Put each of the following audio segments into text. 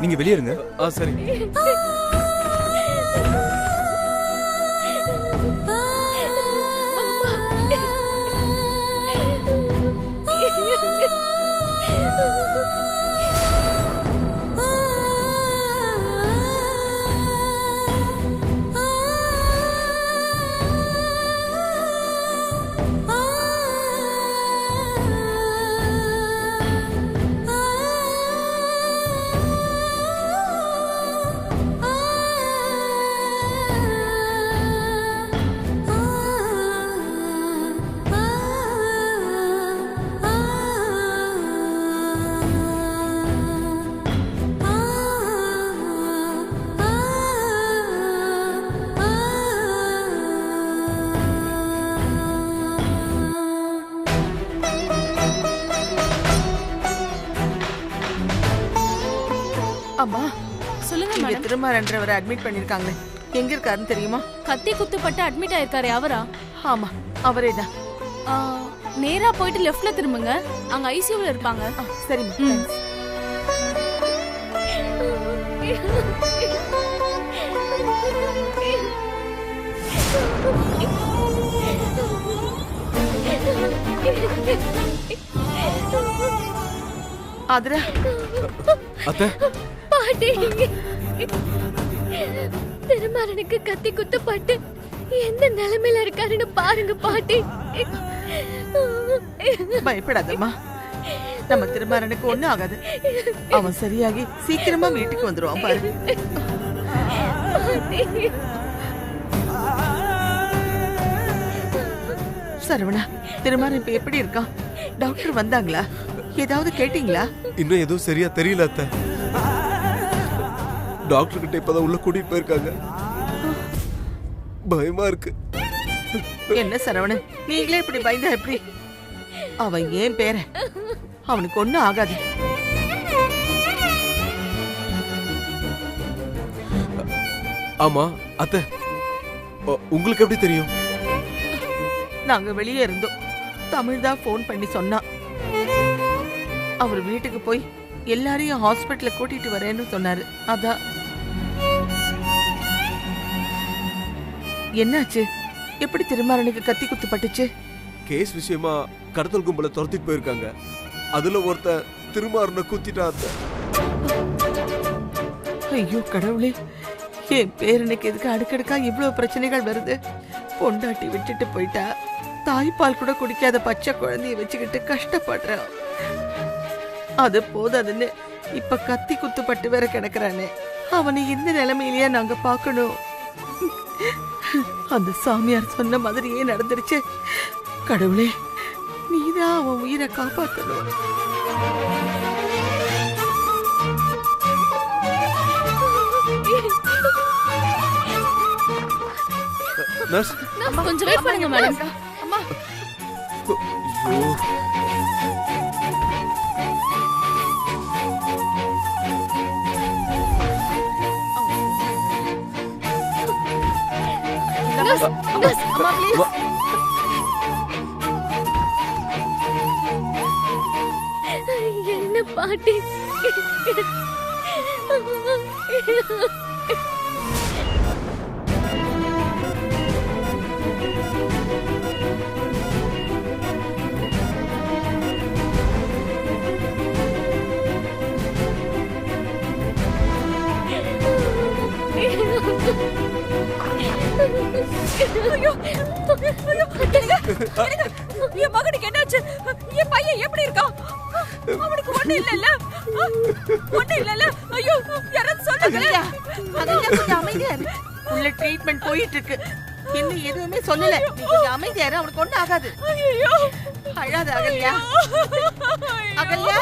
நீங்க வெளியே இருங்க. சரி. அம்மா சொல்லுங்க மேடம். திருமாறன்றவரை அட்மிட் பண்ணிருக்காங்க. எங்க இருக்காருன்னு தெரியுமா? கத்தி குத்துப்பட்டு அட்மிட் ஆயிருக்காரு. அவரா? ஆமா, அவரேதான். நேரா போயிட்டு லெஃப்ட்ல திரும்புங்க. அங்க ஐசியூல இருப்பாங்க. சரிம்மா. ஆதிரா. அத்தை. பாட்டி, திருமாறனுக்கு கத்தி குத்துப்பட்டு எந்த நிலைமையில இருக்காருன்னு பாருங்க பாட்டி. பயப்படாதம்மா, நம்ம திருமாறனுக்கு ஒண்ணும் ஆகாது. அவன் சரியாகி சீக்கிரமா வீட்டுக்கு வந்துருவான் பாரு. சரவணா, திருமாறன் இப்ப எப்படி இருக்கான்? டாக்டர் வந்தாங்களா? ஏதாவது கேட்டீங்களா? இன்னும் எதுவும் சரியா தெரியல அத்தை. டாக்டர் கிட்ட இப்பதான் உள்ள கூட்டிட்டு போயிருக்காங்க. பயமா இருக்கு. என்ன சரவணன், நீங்களே இப்படி பயந்தா எப்படி? அவன் ஏன் பேர, அவனுக்கு ஒண்ணும் ஆகாது. ஆமா அத்தை, உங்களுக்கு எப்படி தெரியும்? நாங்க வெளியே இருந்தோம். தமிழ் தான் போன் பண்ணி சொன்னா. அவர் வீட்டுக்கு போய் எல்லாரையும் ஹாஸ்பிட்டல கூட்டிட்டு வரேன்னு சொன்னாரு. அதான். என்னாச்சு? எப்படி திருமாறனுக்கு கத்தி குத்து பட்டுச்சு? கேஸ் விஷயமா கடத்தல் கும்பல துரத்திட்டு போயிருக்காங்க. அதுல ஒருத்தன் திருமாறனை குத்திட்டா அத்தை. ஐயோ கடவுளே, என் பேரனுக்கு எதுக்கு அடுக்கடுக்கா இவ்வளவு பிரச்சனைகள் வருது? பொண்டாட்டி விட்டுட்டு போயிட்டா, தாய்ப்பால் கூட குடிக்காத பச்சை குழந்தைய வச்சுக்கிட்டு கஷ்டப்படுறான். அது போதாதுன்னு இப்ப கத்தி குத்துப்பட்டு வேற கிடக்குறானே. அவனை இந்த நிலைமையிலேயே நாங்க பாக்கணும். அந்த சாமியார் சொன்ன மாதிரியே நடந்துருச்சு. கடவுளே, நீதான் அவன் உயிரை காப்பாத்தணும். கொஞ்சம் வெயிட் பண்ணுங்க மேடம். அம்மா. என்ன பாட்டி? என் மகனுக்கு என்னாச்சு? என் பையன் எப்படி இருக்கான்? அவனுக்கு ஒண்ணு இல்லல்ல? ஒண்ணு இல்லல்ல? ஐயோ, யாராவது சொல்லுங்க. கொஞ்சம் அமைதியா இரு. உள்ள ட்ரீட்மெண்ட் போயிட்டு இருக்கு. இன்னும் எதுவுமே சொல்லல. நீ கொஞ்சம் அமைதியா இரு. அவனுக்கு ஒண்ணும் ஆகாது. ஐயோ, அழாத அகல்யா. அகல்யா.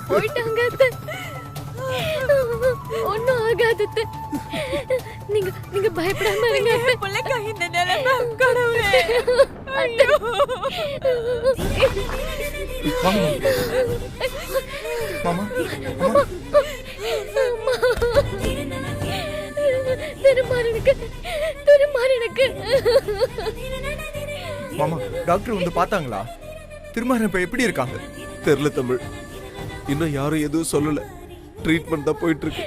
போயிட்டாங்க. ஒன்னும் ஆகாது. நீங்க பயப்படாம இருங்க. பிள்ளைக்கா இந்த நிலைமை? கடவுளே. ஐயோ. மாமா. மாமா. இருக்கு. மாமா டாக்டர் வந்து பார்த்தாங்களா? திருமாறன் இப்ப எப்படி இருக்காங்க? தெரியல தமிழ், இன்னும் யாரும் எதுவும் சொல்லல. ட்ரீட்மெண்ட் தான் போயிட்டு இருக்கு.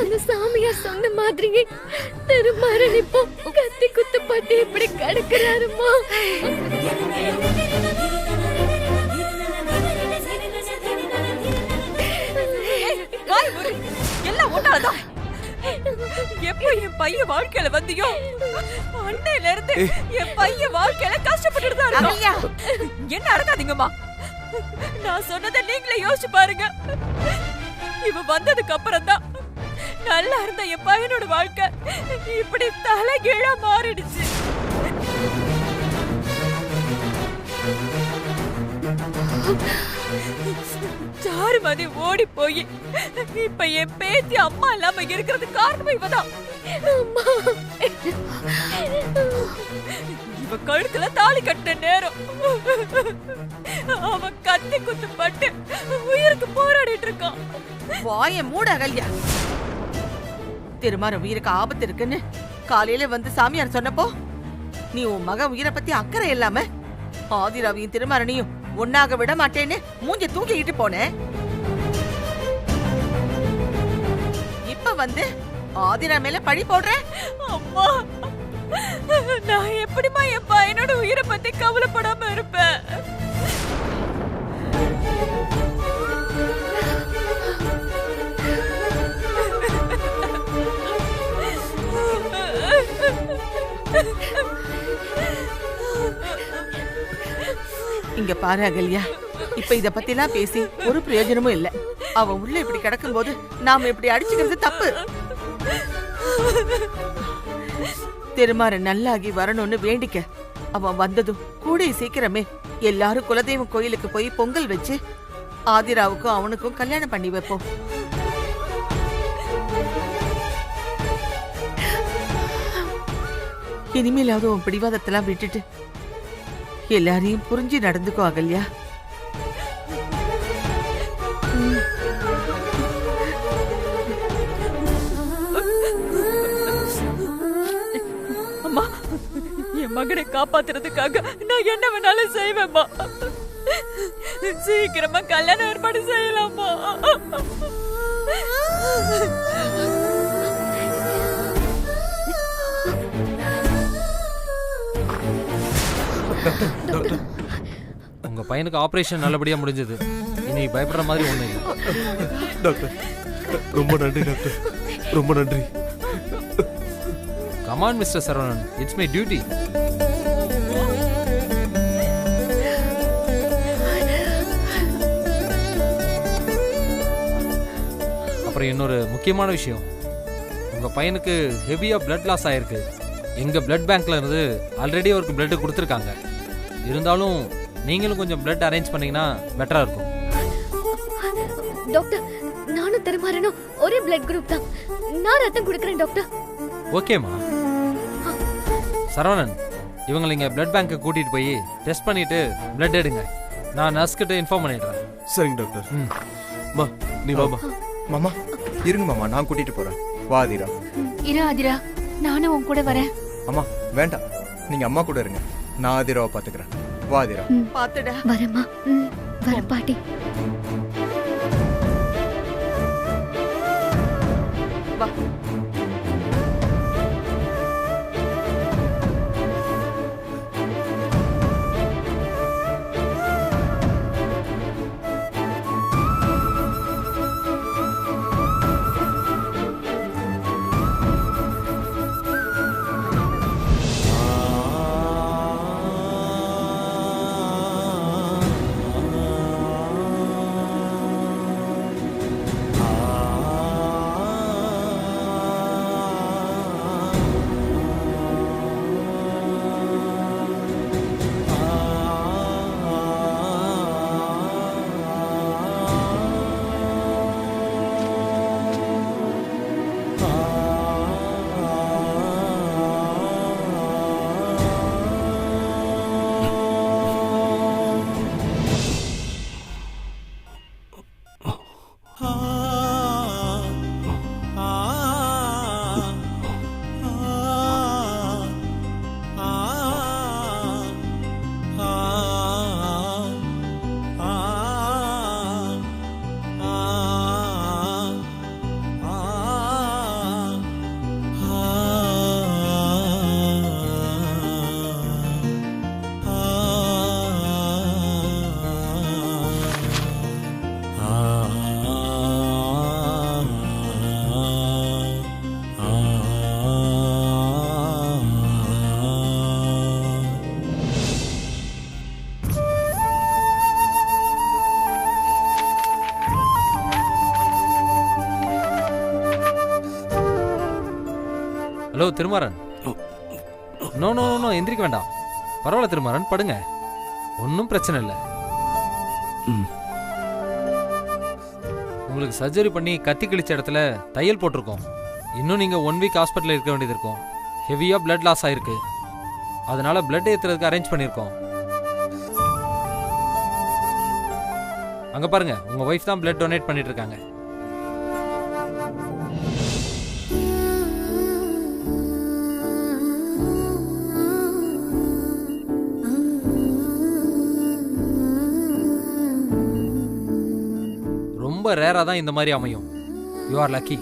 அந்த சாமியார் சொன்ன மாதிரியே திருமாறன் இப்போ கத்தி குத்துப்பட்டு இப்படி கிடக்குறாருமா. எல்லாம் ஒன்னாலதான். எப்போ என் பையன் வாழ்க்கையில வந்தியோ அன்னையில இருந்து என் பையன் வாழ்க்கையில கஷ்டப்பட்டுட்டு தான் இருக்கான். என்ன அடக்காதீங்கம்மா, நான் சொன்னதை நீங்களே யோசிச்சு பாருங்க. இவ வந்ததுக்கு அப்புறம் தான் நல்லா இருந்த என் பையனோட வாழ்க்கை இப்படி தலைகீழா மாறிடுச்சு. சாருமதி ஓடி போய் இப்ப என் பேத்தி அம்மா இல்லாம இருக்கிறது காரணம் இவதான். இவ கழுத்துல தாலி கட்டின நேரம் அவன் கத்தி குத்து பட்டு உயிருக்கு போராடிட்டு இருக்கான். வாய மூட அகல்யா. திருமாறன் உயிருக்கு ஆபத்து இருக்குன்னு காலையில வந்து சாமியார் சொன்னப்போ நீ உன் மகன் உயிரை பத்தி அக்கறை இல்லாம ஆதிராவையும் திருமாறனையும் ஒன்னாக விட மாட்டேன்னு மூஞ்ச தூக்கிட்டு போனேன். இப்ப வந்து ஆதிரா மேல பழி போடுற. அம்மா, நான் எப்படிமா என் பையனோட உயிரை பத்தி கவலைப்படாம இருப்பேன்? இங்க பாரு அகல்யா, இப்ப இத பத்தி எல்லாம் பேசி ஒரு பிரயோஜனமும் இல்ல. அவ உள்ள இப்படி கிடக்கும் போது நாம இப்படி அடிச்சுக்கிறது தப்பு. திருமாறன் நல்லாகி வரணும்னு வேண்டிக்க. அவன் வந்ததும் கூடிய சீக்கிரமே எல்லாரும் குலதெய்வம் கோயிலுக்கு போய் பொங்கல் வச்சு ஆதிராவுக்கும் அவனுக்கும் கல்யாணம் பண்ணி வைப்போம். இனிமேலாவது உன் பிடிவாதத்தெல்லாம் விட்டுட்டு எல்லாரையும் புரிஞ்சு நடந்துக்கோ அகல்யா. அம்மா, என் மகனை காப்பாத்துறதுக்காக நான் என்ன வேணாலும் செய்வேம்மா. சீக்கிரமா கல்யாணம் ஏற்பாடு செய்யலாமா? உங்க பையனுக்கு ஆபரேஷன் நல்லபடியா முடிஞ்சது. இனி பயப்படுற மாதிரி ஒண்ணு இல்லை. டாக்டர் ரொம்ப நன்றி டாக்டர், ரொம்ப நன்றி. Come on mister Saravanan, it's my duty. அப்புறம் இன்னொரு முக்கியமான விஷயம், உங்க பையனுக்கு ஹெவியா பிளட் லாஸ் ஆயிருக்கு. எங்க பிளட் பேங்க்ல இருந்து ஆல்ரெடி அவருக்கு பிளட் கொடுத்துருக்காங்க. இருந்தாலும் நீங்களும் கொஞ்சம் பிளட் அரேஞ்ச் பண்ணீங்கன்னா பெட்டரா இருக்கும். டாக்டர், நானும் திருமாறனும் ஒரே பிளட் குரூப் தான். நான் ரத்தம் கொடுக்கறேன் டாக்டர். ஓகேம்மா. சரவணன், இவங்களை இங்க பிளட் பேங்க்கு கூட்டிட்டு போய் டெஸ்ட் பண்ணிட்டு பிளட் எடுங்க. நான் நர்ஸ் கிட்ட இன்ஃபார்ம் பண்ணிடுறேன். சரிங்க டாக்டர். மா நீ வாமா. மாமா இருங்க மாமா, நான் கூட்டிட்டு போறேன். வா ஆதிரா. இரு ஆதிரா, நானும் உன் கூட வரேன். அம்மா வேண்டாம், நீங்க அம்மா கூட இருங்க, நான் ஆதிராவை பாத்துக்கிறேன். வா ஆதிரா. பாத்துடா. வரேம்மா. வர பாட்டி. வா. Hello Thirumaran. No no no, எந்திரிக்க வேண்டாம். பரவாயில்ல திருமாறன், படுங்க, ஒன்றும் பிரச்சனை இல்லை. உங்களுக்கு சர்ஜரி பண்ணி கத்தி கிழிச்ச இடத்துல தையல் போட்டிருக்கோம். இன்னும் நீங்கள் 1 வீக் ஹாஸ்பிட்டலில் இருக்க வேண்டியது இருக்கும். ஹெவியாக பிளட் லாஸ் ஆயிருக்கு, அதனால பிளட் ஏற்றுறதுக்கு அரேஞ்ச் பண்ணியிருக்கோம். அங்கே பாருங்க, உங்கள் ஒய்ஃப் தான் பிளட் டொனேட் பண்ணிட்டு இருக்காங்க. ரொம்ப ரேராக தான் இந்த மாதிரி அமையும். You are lucky.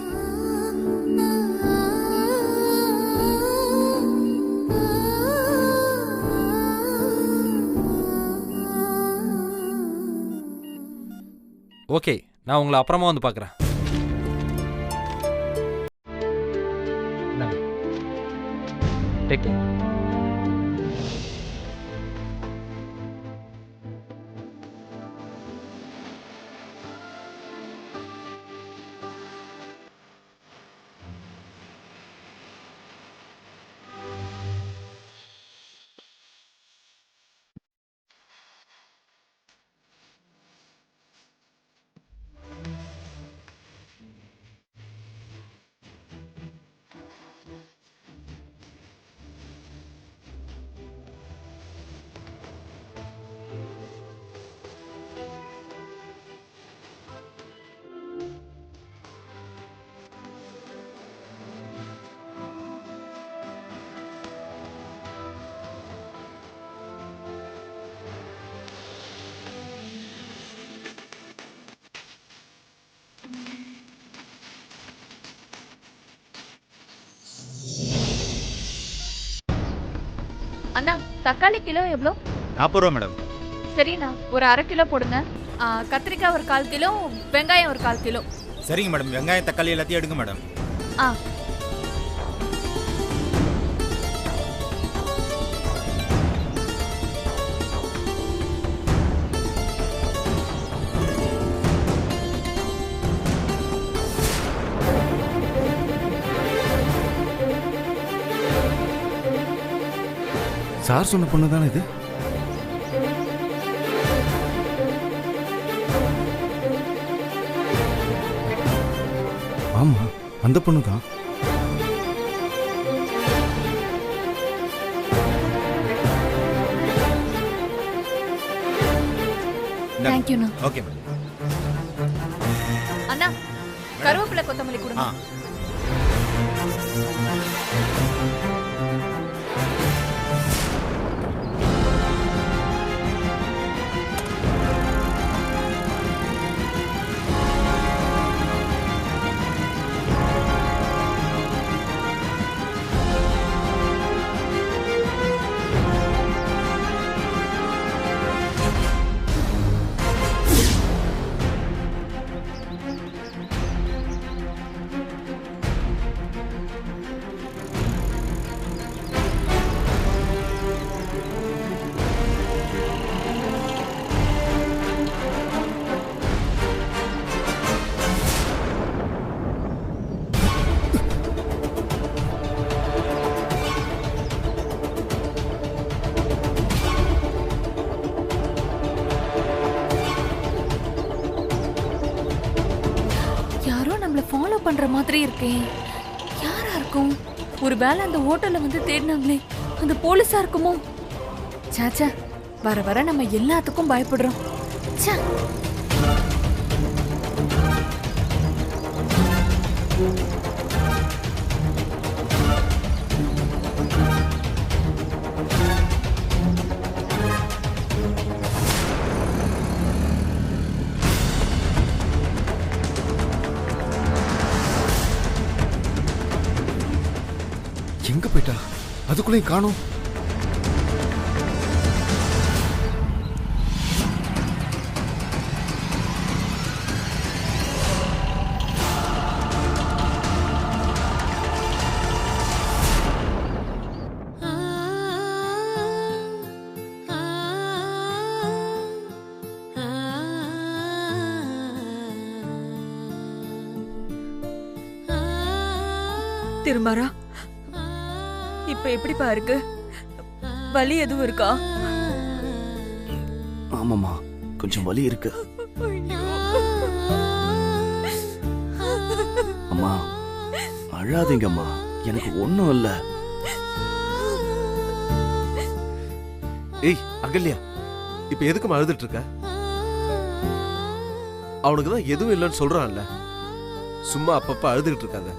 ஓகே, நான் உங்களை அப்புறமா வந்து பார்க்குறேன். Take care. அண்ணா, தக்காளி கிலோ எவ்வளோ? 40 ரூபா மேடம். சரிண்ணா, ஒரு 1/2 கிலோ போடுங்க. கத்திரிக்காய் ஒரு 1/4 கிலோ, வெங்காயம் ஒரு 1/4 கிலோ. சரிங்க மேடம், வெங்காயம் தக்காளி எல்லாத்தையும் எடுங்க மேடம். ஆ சார் சொன்ன பொண்ணு தானே இது? ஆமா, அந்த பொண்ணு தான். தேங்க்யூண்ணா. Okay madam. அண்ணா, கருவேப்பிலை கொத்தமல்லி கொடுங்க. ஃபாலோ பண்ற மாதிரி இருக்கே. யாரா இருக்கும்? ஒருவேளை அந்த ஹோட்டல்ல வந்து தேடினாங்களே, அந்த போலீஸா இருக்குமோ? சாச்சா, வர வர நம்ம எல்லாத்துக்கும் பயப்படுறோம். ச்சே. எங்க போயிட்டா? அதுக்குள்ளேயும் காணோம். திருமாரா, இப்ப எப்படிப்பா இருக்கு? வலி எதுவும் இருக்கா? ஆமாம்மா, கொஞ்சம் வலி இருக்கு. அம்மா அழாதீங்கம்மா, எனக்கு ஒண்ணும் இல்ல. ஏய் அகல்யா, இப்ப எதுக்கு அழுதுட்டு இருக்க? அவனுக்கு தான் எதுவும் இல்லைன்னு சொல்றான்ல, சும்மா அப்பப்ப அழுதுகிட்டு இருக்காத.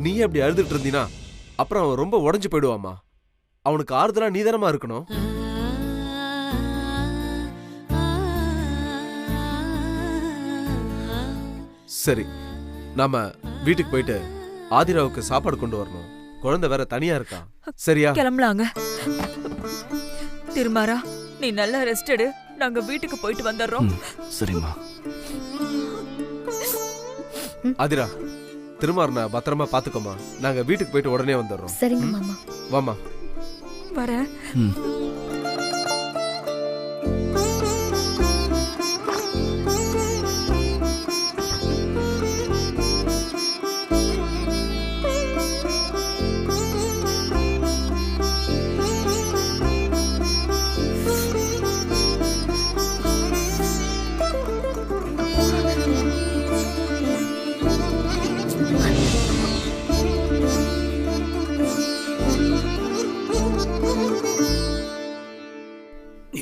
நீ அப்படி அழுதுட்டு இருந்தீனா அப்புறம் அவன் ரொம்ப உடஞ்சு போயிடுவாமா. அவனுக்கு ஆறுதலா நீ தானமா இருக்கணும். சரி, நாம வீட்டுக்கு போயிட்டு ஆதிராவுக்கு சாப்பாடு கொண்டு வரணும். குழந்தை வேற தனியா இருக்கா. சரியா? கிளம்பலாங்க. திருமாரா, நீ நல்லா ரெஸ்ட் எடு. நாங்க வீட்டுக்கு போயிட்டு வந்துடுறோம். சரிம்மா. ஆதிரா, திருமாறனா பத்திரமா பாத்துக்கோமா. நாங்க வீட்டுக்கு போயிட்டு உடனே வந்துடுறோம். சரிங்க மாமா. வாமா. வரேன்.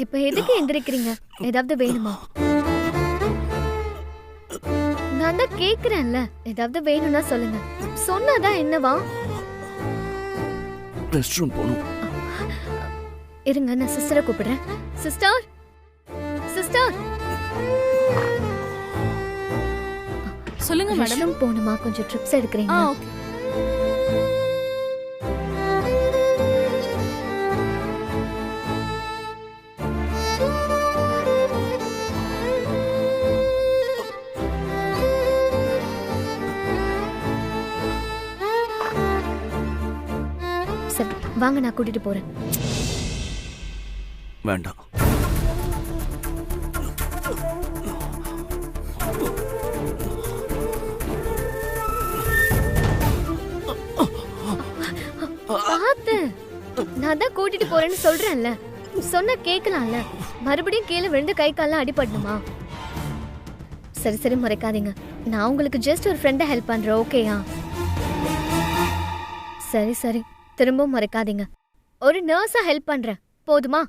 இப்ப எதுக்கு எந்திரிக்கிறீங்க? ஏதாவது வேணுமா? நான் தான் கேக்குறேன்ல, ஏதாவது வேணும்னா சொல்லுங்க. சொன்னாதான் என்னவா? ரெஸ்ட் ரூம் போணும். இருங்க, நான் சிஸ்டரை கூப்பிடுறேன். Sister, sister. சொல்லுங்க மேடம். ரெஸ்ட் ரூம் போணுமா? கொஞ்சம் ட்ரிப்ஸ் எடுக்கிறீங்க? ஓகே. சரி வாங்க, நான் கூட்டிட்டு போறேன். வேண்டாம். பாத்து, நான் தான் கூட்டிட்டு போறேன்னு சொல்றேன்ல. சொன்ன கேட்கலாம்ல. மறுபடியும் கீழே விழுந்து கை கால்லாம் அடிபடணுமா? சரி சரி, முறைக்காதீங்க. நான் உங்களுக்கு ஜஸ்ட் ஒரு ஃப்ரெண்டை ஹெல்ப் பண்றேன், ஓகேயா? சரி சரி, திரும்பவும் முறைக்காதீங்க. ஒரு நர்ஸா ஹெல்ப் பண்றேன், போதுமா?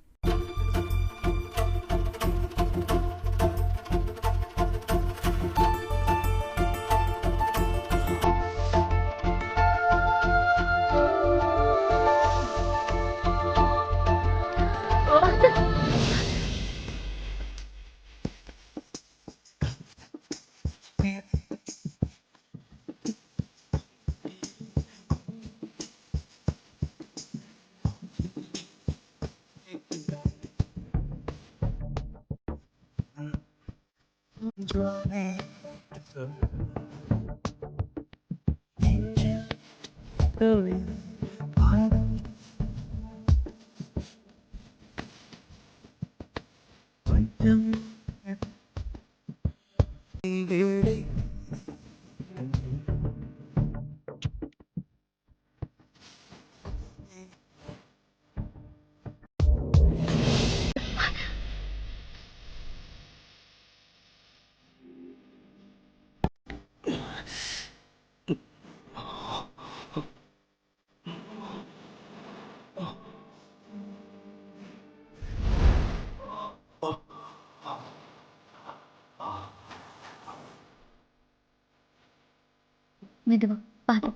மெதுவா பாத்து.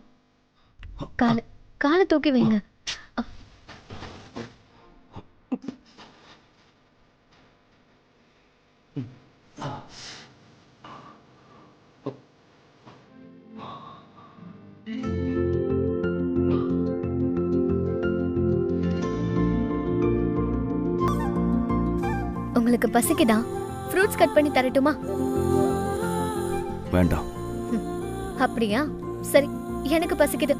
காலை தூக்கி வைங்க. உங்களுக்கு பசிக்குதா? ஃப்ரூட்ஸ் கட் பண்ணி தரட்டுமா? வேண்டாம். அப்படியா? சரி, எனக்கு பசிக்குது.